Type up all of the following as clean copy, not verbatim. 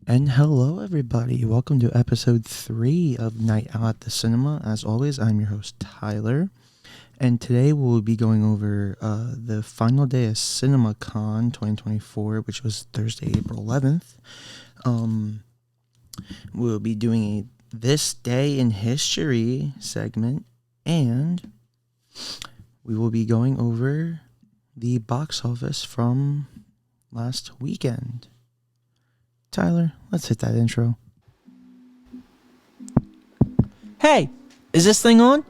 And hello, everybody. Welcome to episode 3 of Night Out at the Cinema. As always, I'm your host, Tyler. And today we'll be going over the final day of CinemaCon 2024, which was Thursday, April 11th. We'll be doing a This Day in History segment, and we will be going over the box office from last weekend. Tyler, let's hit that intro. Hey, is this thing on?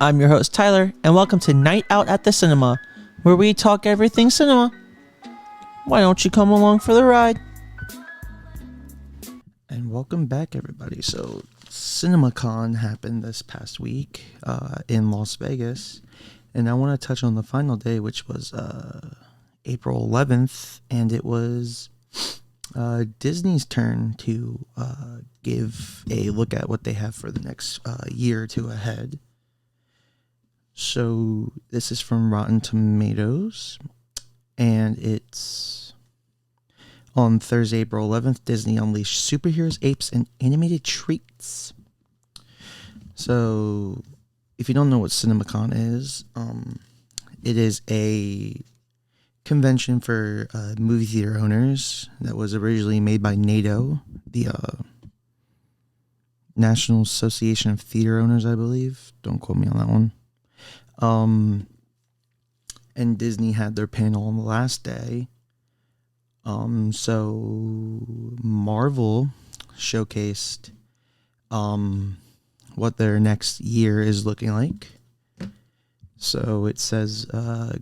I'm your host, Tyler, and welcome to Night Out at the Cinema, where we talk everything cinema. Why don't you come along for the ride? And welcome back, everybody. So, CinemaCon happened this past week in Las Vegas, and I want to touch on the final day, which was April 11th, and it was Disney's turn to give a look at what they have for the next year or two ahead. So this is from Rotten Tomatoes, and it's on Thursday, April 11th, Disney unleashed superheroes, apes, and animated treats. So if you don't know what CinemaCon is, it is a convention for movie theater owners that was originally made by NATO, the National Association of Theater Owners, I believe. Don't quote me on that one. And Disney had their panel on the last day. So Marvel showcased what their next year is looking like. So it says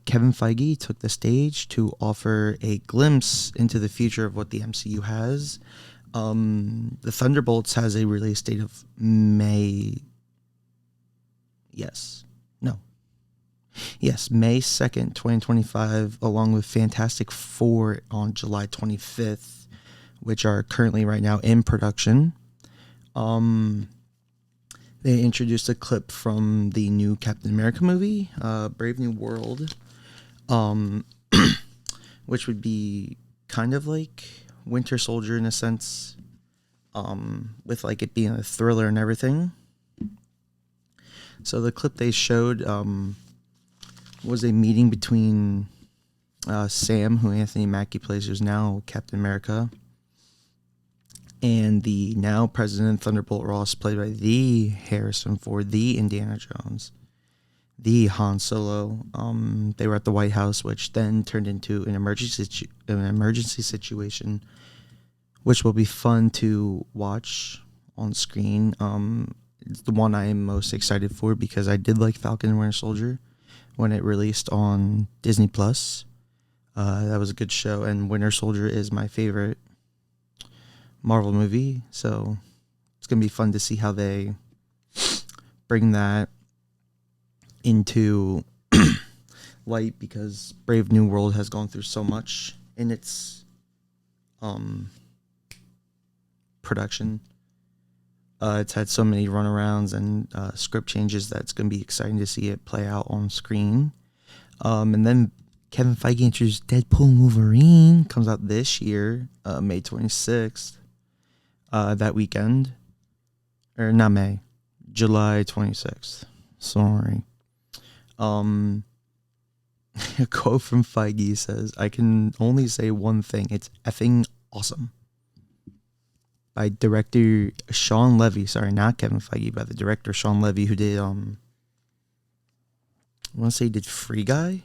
Kevin Feige took the stage to offer a glimpse into the future of what the MCU has. The Thunderbolts has a release date of May 2nd, 2025, along with Fantastic Four on July 25th, which are currently right now in production. They introduced a clip from the new Captain America movie, Brave New World, which would be kind of like Winter Soldier in a sense, with like it being a thriller and everything. So the clip they showed was a meeting between Sam, who Anthony Mackie plays, who's now Captain America, and the now President Thunderbolt Ross, played by the Harrison Ford, the Indiana Jones, the Han Solo. They were at the White House, which then turned into an emergency situation, which will be fun to watch on screen. It's the one I am most excited for because I did like Falcon and Winter Soldier when it released on Disney Plus. That was a good show, and Winter Soldier is my favorite Marvel movie, so it's gonna be fun to see how they bring that into light, because Brave New World has gone through so much in its production. It's had so many runarounds and script changes that it's gonna be exciting to see it play out on screen. And then Kevin Feige introduced Deadpool and Wolverine. Comes out this year, May 26th. That weekend, or not May, July 26th. Sorry. A quote from Feige says, "I can only say one thing. It's effing awesome." By director Sean Levy. Sorry, not Kevin Feige, but the director Sean Levy, who did, I want to say he did Free Guy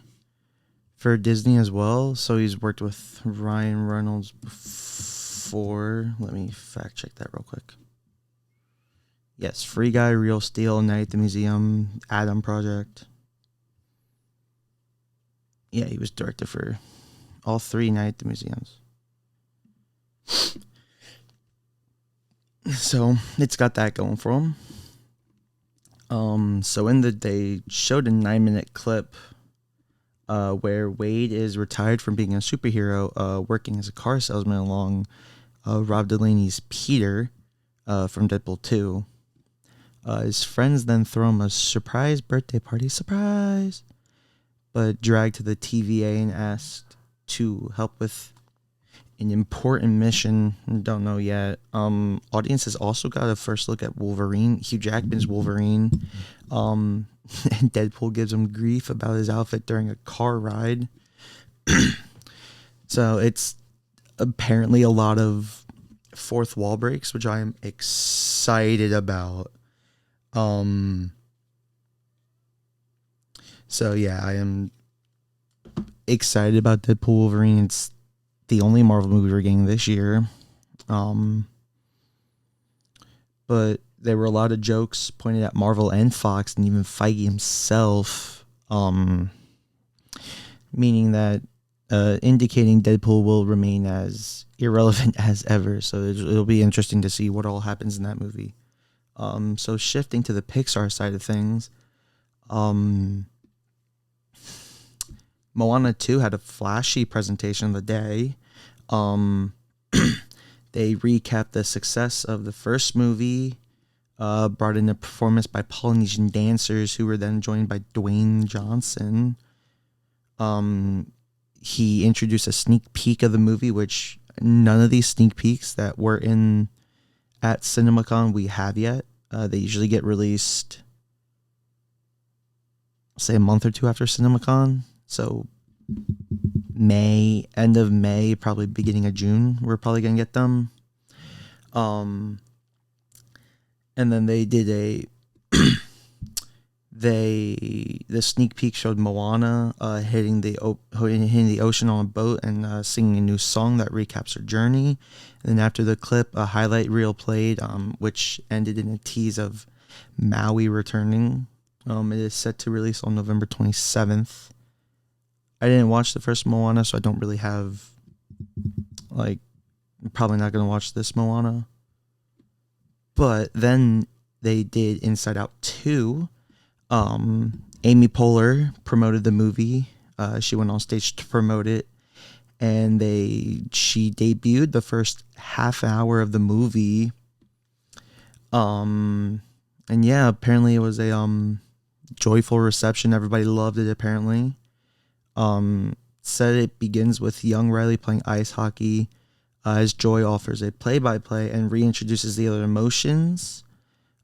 for Disney as well. So he's worked with Ryan Reynolds before. Let me fact check that real quick. Yes, Free Guy, Real Steel, Night at the Museum, Adam Project. Yeah, he was director for all 3 Night at the Museums. So it's got that going for him. So they showed a 9-minute clip where Wade is retired from being a superhero, working as a car salesman along Rob Delaney's Peter from Deadpool 2. His friends then throw him a surprise birthday party, but dragged to the TVA and asked to help with an important mission. Don't know yet. Audiences also got a first look at Wolverine, Hugh Jackman's Wolverine. And Deadpool gives him grief about his outfit during a car ride. So it's apparently a lot of fourth wall breaks, which I am excited about. So yeah, I am excited about Deadpool Wolverine. It's the only Marvel movie we're getting this year. But there were a lot of jokes pointed at Marvel and Fox, and even Feige himself, meaning that indicating Deadpool will remain as irrelevant as ever. So it'll be interesting to see what all happens in that movie. So shifting to the Pixar side of things, Moana 2 had a flashy presentation of the day. They recapped the success of the first movie, brought in a performance by Polynesian dancers who were then joined by Dwayne Johnson. He introduced a sneak peek of the movie, which none of these sneak peeks that were at CinemaCon we have yet. They usually get released, say, a month or two after CinemaCon. So end of May, probably beginning of June, we're probably going to get them. And then they did the sneak peek showed Moana hitting the ocean on a boat and singing a new song that recaps her journey. And then after the clip, a highlight reel played, which ended in a tease of Maui returning. It is set to release on November 27th. I didn't watch the first Moana, so I don't really have, I'm probably not going to watch this Moana. But then they did Inside Out 2. Amy Poehler promoted the movie. She went on stage to promote it, and she debuted the first half hour of the movie. And yeah, apparently it was a joyful reception. Everybody loved it, apparently. Said it begins with young Riley playing ice hockey as Joy offers a play-by-play and reintroduces the other emotions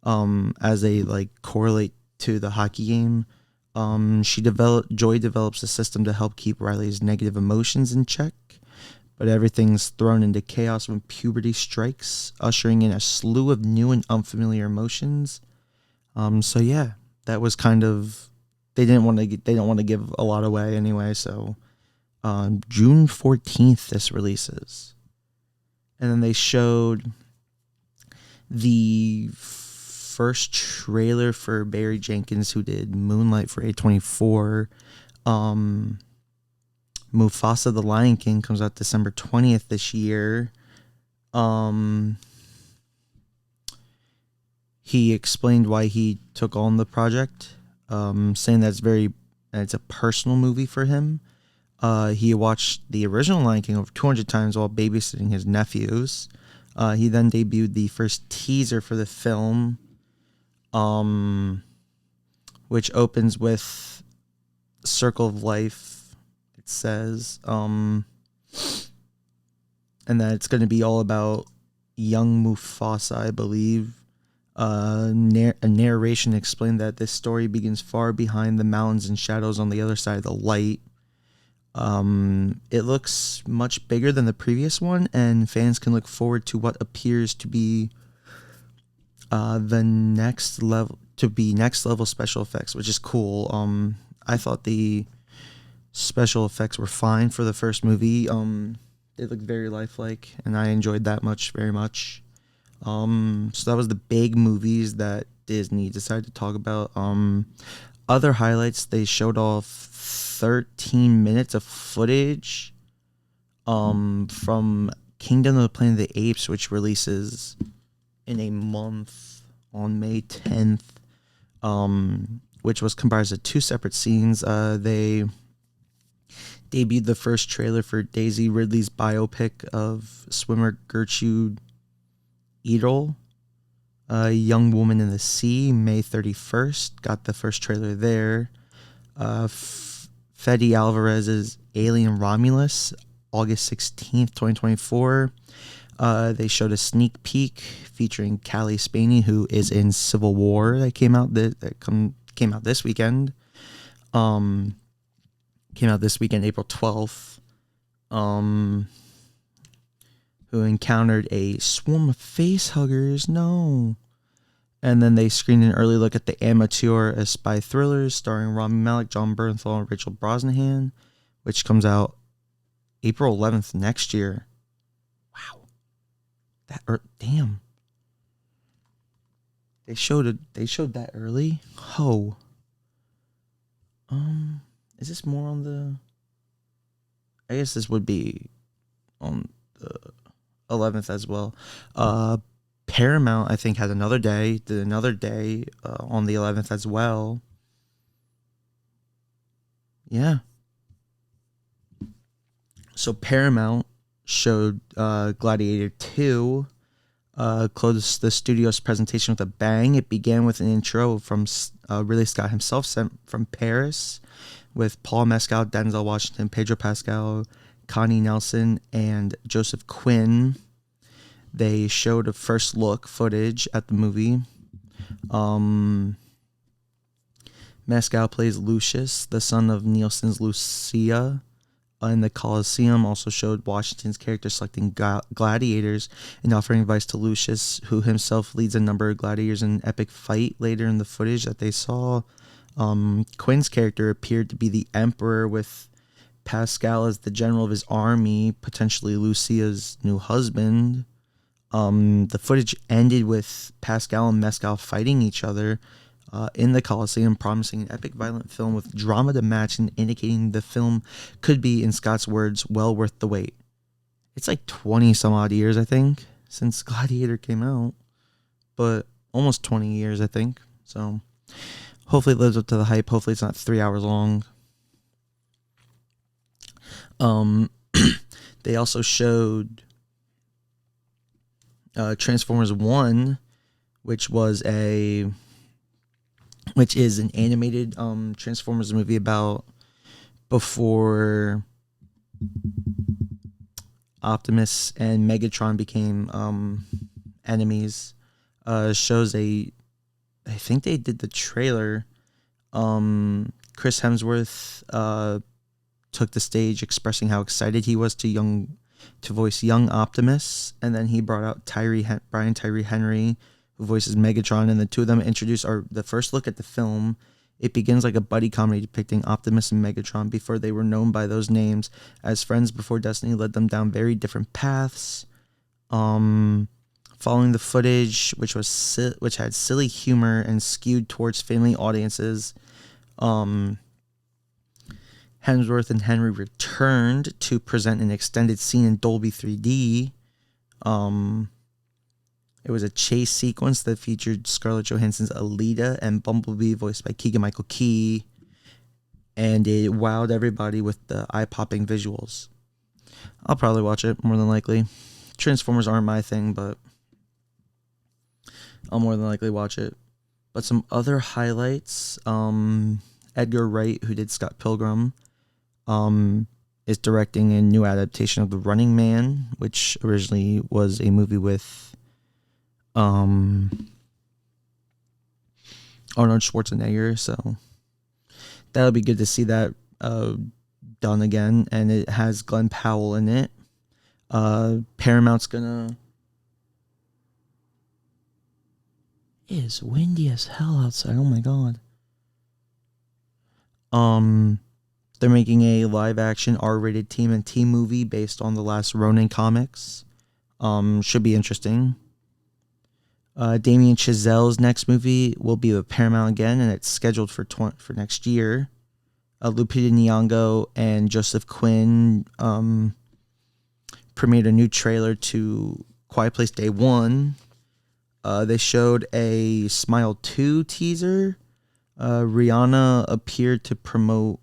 as they correlate to the hockey game. Joy develops a system to help keep Riley's negative emotions in check, but everything's thrown into chaos when puberty strikes, ushering in a slew of new and unfamiliar emotions. So yeah, that was kind of, they don't want to give a lot away anyway. So June 14th this releases, and then they showed the first trailer for Barry Jenkins, who did Moonlight for A24. Mufasa the Lion King comes out December 20th this year. He explained why he took on the project, saying that it's a personal movie for him. He watched the original Lion King over 200 times while babysitting his nephews. He then debuted the first teaser for the film, which opens with Circle of Life, it says, and that it's going to be all about young Mufasa, I believe. A narration explained that this story begins far behind the mountains and shadows on the other side of the light. It looks much bigger than the previous one, and fans can look forward to what appears to be the next level special effects, which is cool. I thought the special effects were fine for the first movie. They looked very lifelike, and I enjoyed that very much. So that was the big movies that Disney decided to talk about. Other highlights, they showed off 13 minutes of footage from Kingdom of the Planet of the Apes, which releases in a month on May 10th, which was comprised of two separate scenes. They debuted the first trailer for Daisy Ridley's biopic of swimmer Gertrude Edel, A Young Woman in the Sea, May 31st. Got the first trailer there. Fede Alvarez's Alien Romulus August 16th, 2024. They showed a sneak peek featuring Callie Spaney, who is in Civil War, that came out came out this weekend. Came out this weekend, April 12th. Who encountered a swarm of face huggers. No. And then they screened an early look at The Amateur, a spy thriller starring Rami Malek, John Bernthal, and Rachel Brosnahan, which comes out April 11th next year. Wow. Damn. They showed that early? Ho. Is this more on the... I guess this would be on the 11th as well. Paramount, I think, did another day on the 11th as well. Yeah. So Paramount showed Gladiator 2, closed the studio's presentation with a bang. It began with an intro from Ridley Scott himself, sent from Paris, with Paul Mescal, Denzel Washington, Pedro Pascal, Connie Nelson, and Joseph Quinn. They showed a first look footage at the movie. Mescal plays Lucius, the son of Nielsen's Lucia, in the Colosseum. Also showed Washington's character selecting gladiators and offering advice to Lucius, who himself leads a number of gladiators in an epic fight later in the footage that they saw. Quinn's character appeared to be the emperor, with Pascal as the general of his army, potentially Lucia's new husband. The footage ended with Pascal and Mescal fighting each other in the Colosseum, promising an epic violent film with drama to match and indicating the film could be, in Scott's words, well worth the wait. It's like 20 some odd years, I think, since Gladiator came out, but almost 20 years, I think. So hopefully it lives up to the hype. Hopefully it's not 3 hours long. They also showed Transformers 1, which is an animated Transformers movie about before Optimus and Megatron became enemies. Shows I think they did the trailer. Chris Hemsworth took the stage expressing how excited he was to voice young Optimus, and then he brought out Brian Tyree Henry, who voices Megatron, and the two of them introduced the first look at the film. It begins like a buddy comedy depicting Optimus and Megatron before they were known by those names as friends before destiny led them down very different paths. Following the footage, which had silly humor and skewed towards family audiences, Hemsworth and Henry returned to present an extended scene in Dolby 3D. It was a chase sequence that featured Scarlett Johansson's Alita and Bumblebee, voiced by Keegan-Michael Key, and it wowed everybody with the eye-popping visuals. I'll probably watch it, more than likely. Transformers aren't my thing, but I'll more than likely watch it. But some other highlights, Edgar Wright, who did Scott Pilgrim, is directing a new adaptation of The Running Man, which originally was a movie with Arnold Schwarzenegger, so that'll be good to see that done again, and it has Glenn Powell in it. Paramount's gonna... It is windy as hell outside, oh my god. They're making a live-action R-rated TMNT movie based on the last Ronin comics. Should be interesting. Damien Chazelle's next movie will be with Paramount again, and it's scheduled for next year. Lupita Nyong'o and Joseph Quinn premiered a new trailer to Quiet Place Day 1. They showed a Smile 2 teaser. Rihanna appeared to promote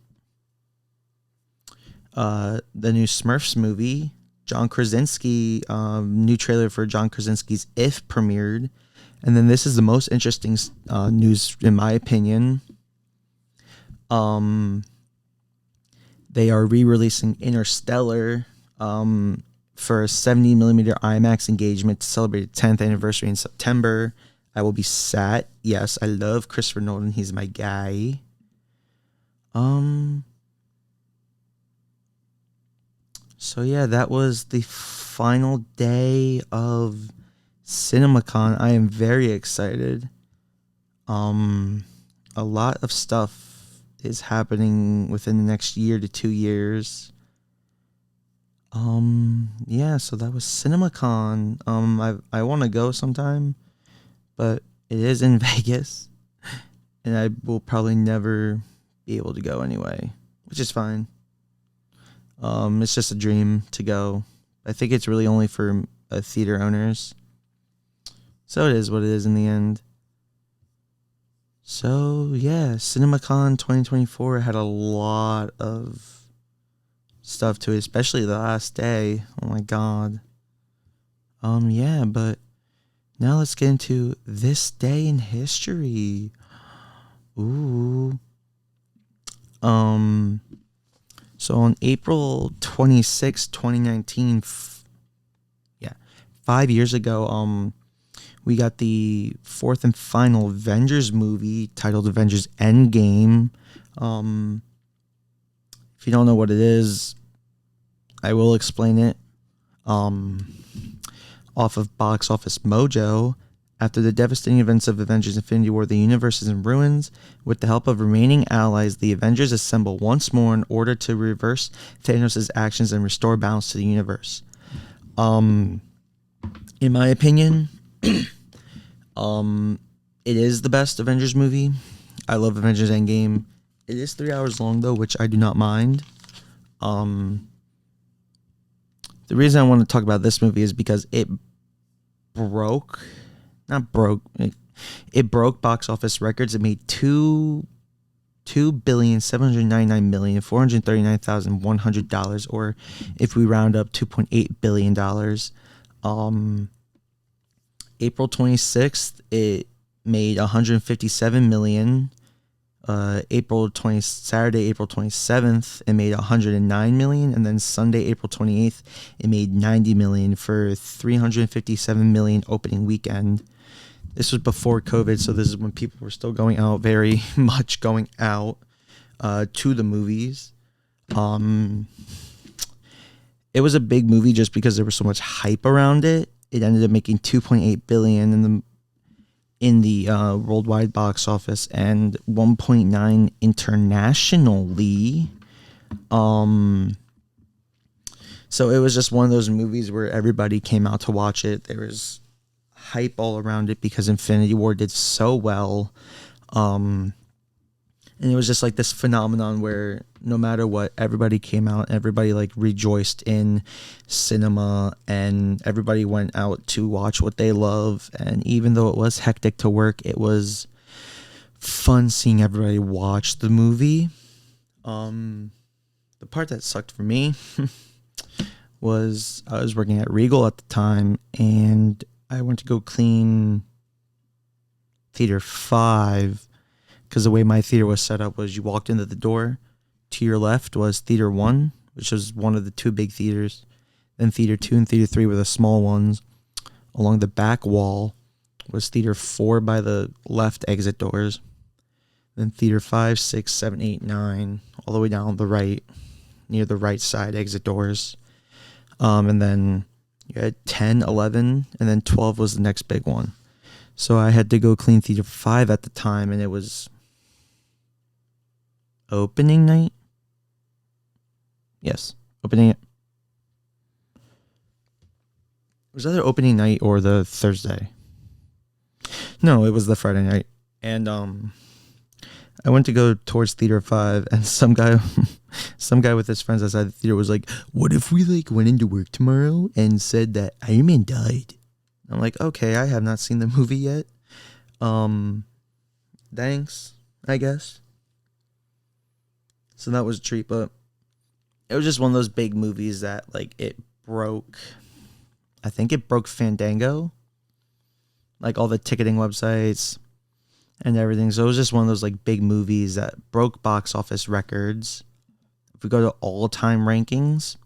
the new Smurfs movie. John Krasinski, new trailer for John Krasinski's If premiered. And then this is the most interesting news, in my opinion. They are re-releasing Interstellar for a 70 millimeter IMAX engagement to celebrate its 10th anniversary in September. I will be sat. Yes, I love Christopher Nolan. He's my guy. So yeah, that was the final day of CinemaCon. I am very excited. A lot of stuff is happening within the next year to 2 years. Yeah, so that was CinemaCon. I want to go sometime, but it is in Vegas, and I will probably never be able to go anyway, which is fine. It's just a dream to go. I think it's really only for theater owners. So it is what it is in the end. So yeah, CinemaCon 2024 had a lot of stuff to it, especially the last day. Oh my god. Yeah, but now let's get into this day in history. Ooh. So on April 26, 2019, 5 years ago, we got the fourth and final Avengers movie titled Avengers Endgame. If you don't know what it is, I will explain it. Off of Box Office Mojo, after the devastating events of Avengers Infinity War, the universe is in ruins. With the help of remaining allies, the Avengers assemble once more in order to reverse Thanos' actions and restore balance to the universe. In my opinion, it is the best Avengers movie. I love Avengers Endgame. It is 3 hours long though, which I do not mind. The reason I want to talk about this movie is because it broke box office records. It made $2,799,439,100, or if we round up, $2.8 billion. April 26th, it made $157 million. Saturday, April 27th, it made $109 million, and then Sunday, April 28th, it made $90 million for $357 million opening weekend. This was before COVID, so this is when people were still going out, very much going out to the movies. It was a big movie just because there was so much hype around it. It ended up making $2.8 billion in the worldwide box office and 1.9 internationally. So it was just one of those movies where everybody came out to watch it. There was hype all around it because Infinity War did so well. And it was just like this phenomenon where no matter what, everybody came out, everybody like rejoiced in cinema, and everybody went out to watch what they love. And even though it was hectic to work, it was fun seeing everybody watch the movie. The part that sucked for me was I was working at Regal at the time, and I went to go clean Theater 5, because the way my theater was set up was you walked into the door, to your left was Theater 1, which was one of the two big theaters. Then Theater 2 and Theater 3 were the small ones. Along the back wall was Theater 4 by the left exit doors. Then Theater 5, 6, 7, 8, 9, all the way down the right, near the right side exit doors. And then you had 10, 11, and then 12 was the next big one. So I had to go clean Theater 5 at the time, and it was opening night? Yes, opening it. It was either opening night or the Thursday. No, it was the Friday night. And I went to go towards Theater 5, and some guy with his friends outside the theater was like, "What if we like went into work tomorrow and said that Iron Man died?" I'm like, "Okay, I have not seen the movie yet. Thanks, I guess." So that was a treat, but it was just one of those big movies that like it broke. I think it broke Fandango, like all the ticketing websites and everything. So it was just one of those like big movies that broke box office records. If we go to all-time rankings,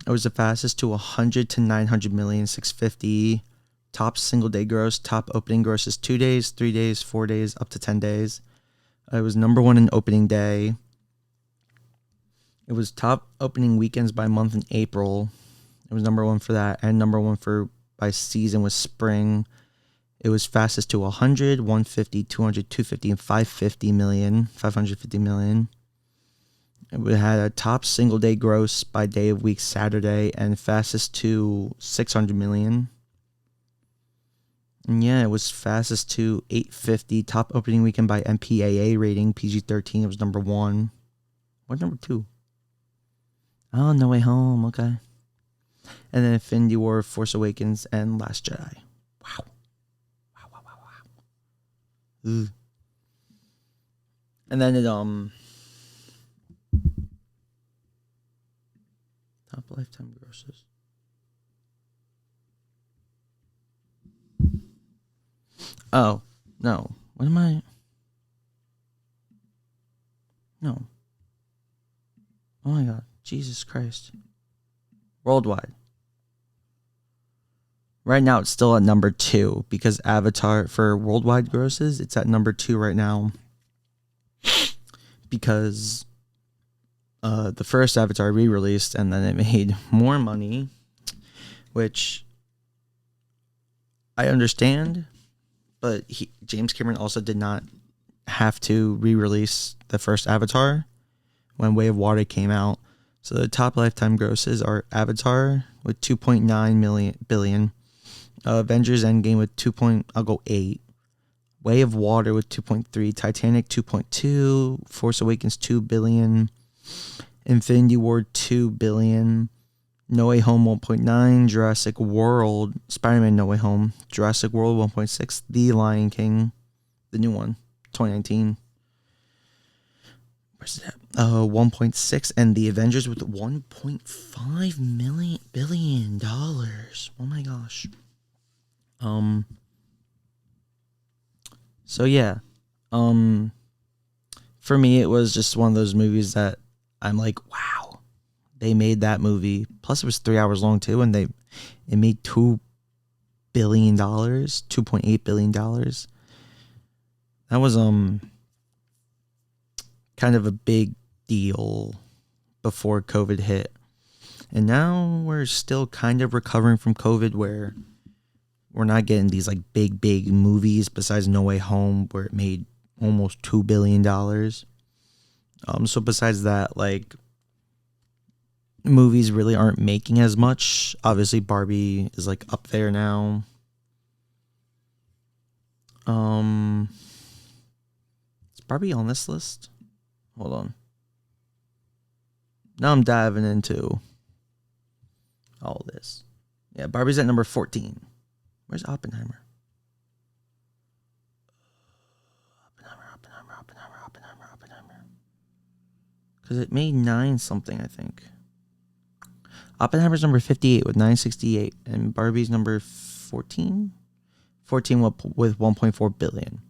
It was the fastest to 100 to 900 million, 650. Top single day gross, top opening gross is 2 days, 3 days, 4 days, up to 10 days. It was number one in opening day. It was top opening weekends by month in April. It was number one for that, and number one for by season was spring. It was fastest to 100, 150, 200, 250, and 550 million, 550 million. It had a top single day gross by day of week Saturday, and fastest to 600 million. And yeah, it was fastest to 850, top opening weekend by MPAA rating, PG-13. It was number one. What number two? Oh, No Way Home, okay. And then Infinity War, Force Awakens, and Last Jedi. Wow. Ugh. And then it, top lifetime grosses. Oh, no. What am I? No. Oh my God. Jesus Christ. Worldwide. Right now, it's still at number 2 because Avatar, for worldwide grosses, it's at number 2 right now. Because the first Avatar re-released and then it made more money, which I understand, but James Cameron also did not have to re-release the first Avatar when Way of Water came out. So the top lifetime grosses are Avatar with 2.9 billion, Avengers Endgame with 8, Way of Water with 2.3, Titanic 2.2, Force Awakens 2 billion, Infinity War 2 billion, No Way Home 1.9, Jurassic World, Spider-Man No Way Home, Jurassic World 1.6, The Lion King, the new one, 2019. Where's that? 1.6, and the Avengers with 1.5 billion dollars. Oh my gosh. So yeah. For me, it was just one of those movies that I'm like, wow, they made that movie. Plus, it was 3 hours long too, and it made $2 billion, $2.8 billion. That was kind of a big deal before COVID hit. And now we're still kind of recovering from COVID, where we're not getting these like big movies besides No Way Home, where it made almost $2 billion. So besides that, like, movies really aren't making as much. Obviously Barbie is like up there now. Is Barbie on this list? Hold on. Now I'm diving into all this. Yeah, Barbie's at number 14. Where's Oppenheimer? Oppenheimer. Because it made 9 something, I think. Oppenheimer's number 58 with 968, and Barbie's number 14? 14 with 1.4 billion.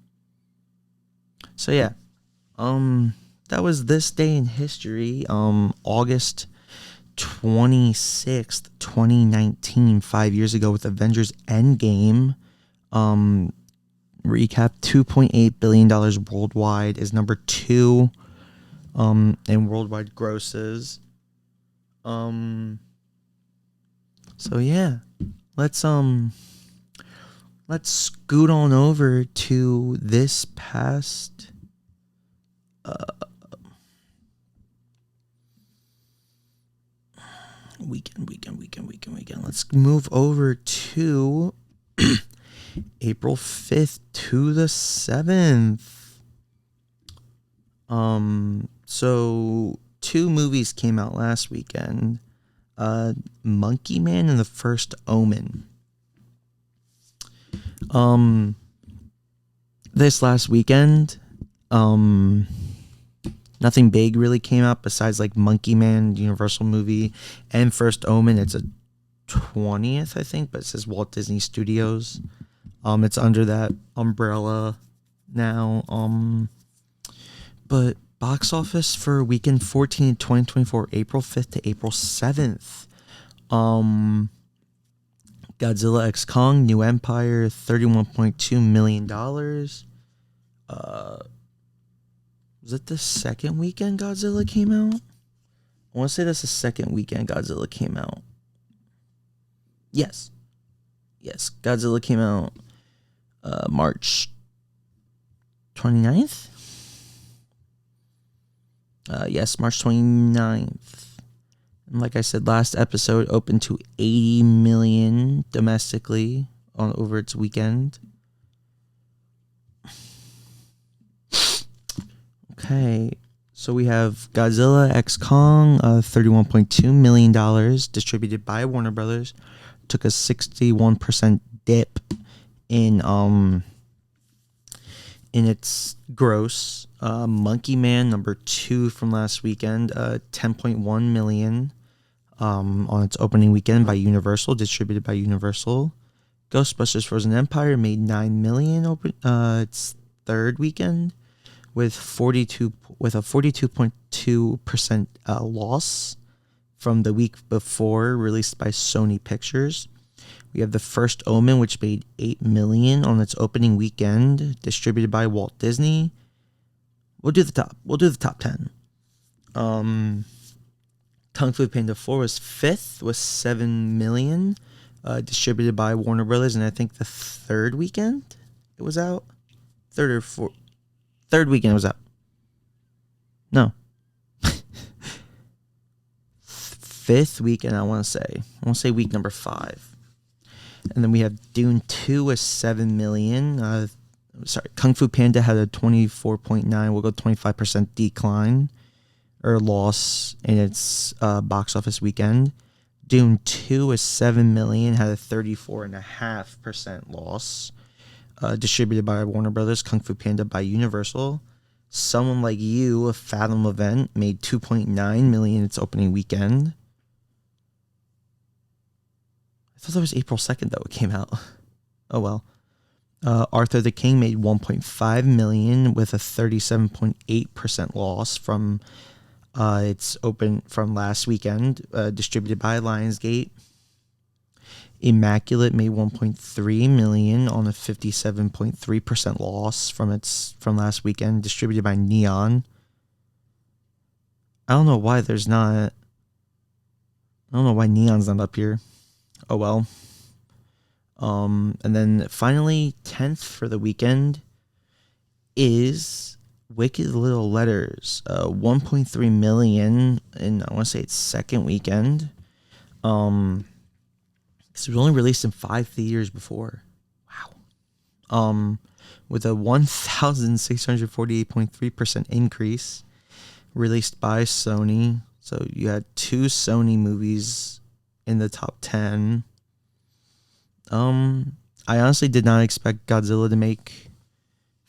So yeah. That was this day in history. August 26th, 2019, 5 years ago, with Avengers Endgame. Recap, $2.8 billion worldwide, is number 2 in worldwide grosses. So yeah, let's scoot on over to this past weekend. Let's move over to April 5th to the 7th. So 2 movies came out last weekend. Monkey Man and The First Omen. This last weekend, nothing big really came out besides like Monkey Man, Universal movie, and First Omen. It's a 20th, I think, but it says Walt Disney Studios. It's under that umbrella now. But box office for weekend 14 in 2024, April 5th to April 7th. Godzilla X Kong New Empire, $31.2 million. Was it the second weekend Godzilla came out? I want to say that's the second weekend Godzilla came out. Yes, Godzilla came out March 29th. Yes, March 29th. And like I said last episode, opened to 80 million domestically over its weekend. Okay, so we have Godzilla X Kong, $31.2 million, distributed by Warner Brothers. Took a 61% dip in its gross. Monkey Man number 2 from last weekend, 10.1 million on its opening weekend by Universal, distributed by Universal. Ghostbusters Frozen Empire made 9 million its third weekend with a 42.2% loss from the week before, released by Sony Pictures. We have The First Omen, which made 8 million on its opening weekend, distributed by Walt Disney. We'll do the top 10. Kung Fu Panda 4 was 5th with 7 million, distributed by Warner Brothers, and I think the third weekend it was out. Third weekend it was out. No. Fifth weekend, I want to say week number 5. And then we have Dune 2 with 7 million. Kung Fu Panda had a 24.9, we'll go 25% decline or loss in its box office weekend. Dune 2 with 7 million, had a 34.5% loss. Distributed by Warner Brothers. Kung Fu Panda by Universal. Someone Like You, a Fathom event, made 2.9 million its opening weekend. I thought that was April 2nd though it came out. Oh well. Arthur the King made 1.5 million with a 37.8% loss from its open from last weekend, distributed by Lionsgate. Immaculate made 1.3 million on a 57.3% loss from last weekend, distributed by Neon. I don't know why Neon's not up here. Oh well. And then finally, 10th for the weekend is Wicked Little Letters, 1.3 million in, I want to say its second weekend. Because it was only released in 5 theaters before. Wow. With a 1,648.3% increase, released by Sony. So you had 2 Sony movies in the top 10. I honestly did not expect Godzilla to make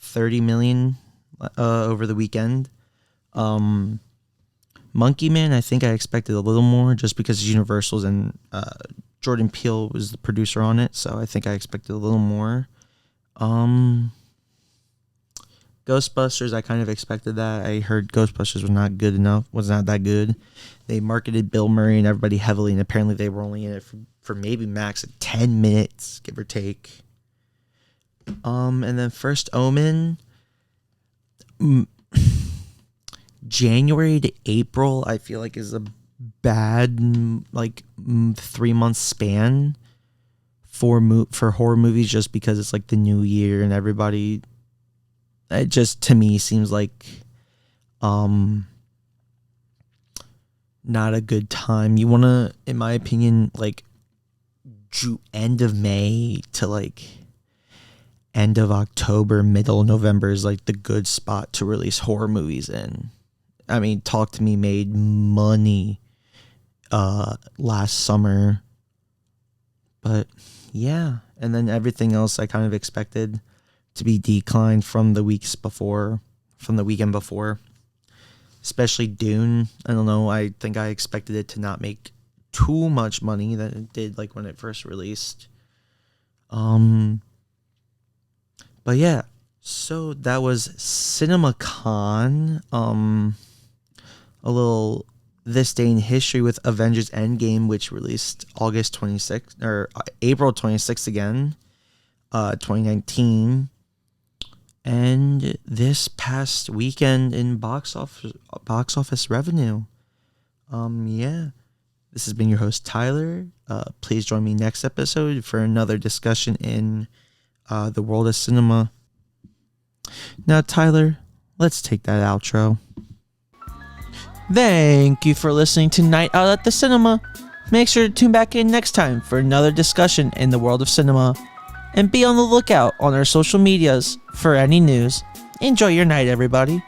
30 million over the weekend. Monkey Man, I think I expected a little more just because it's Universal's and Jordan Peele was the producer on it, so I think I expected a little more. Ghostbusters, I kind of expected that. I heard Ghostbusters was not that good. They marketed Bill Murray and everybody heavily, and apparently they were only in it for maybe max 10 minutes, give or take. And then First Omen, January to April, I feel like is a bad 3-month span for horror movies, just because it's like the new year and everybody. It just to me seems like not a good time. You want to, in my opinion, like end of May to like end of October, middle of November is like the good spot to release horror movies in. I mean, Talk to Me made money last summer, but yeah, and then everything else I kind of expected to be declined from the weekend before, especially Dune. I don't know, I think I expected it to not make too much money that it did like when it first released. But yeah, so that was CinemaCon. A little this day in history with Avengers Endgame, which released August 26th or April 26th again, 2019. And this past weekend in box office revenue. Yeah. This has been your host, Tyler. Please join me next episode for another discussion in the world of cinema. Now, Tyler, let's take that outro. Thank you for listening to Night Out at the Cinema. Make sure to tune back in next time for another discussion in the world of cinema. And be on the lookout on our social medias for any news. Enjoy your night, everybody.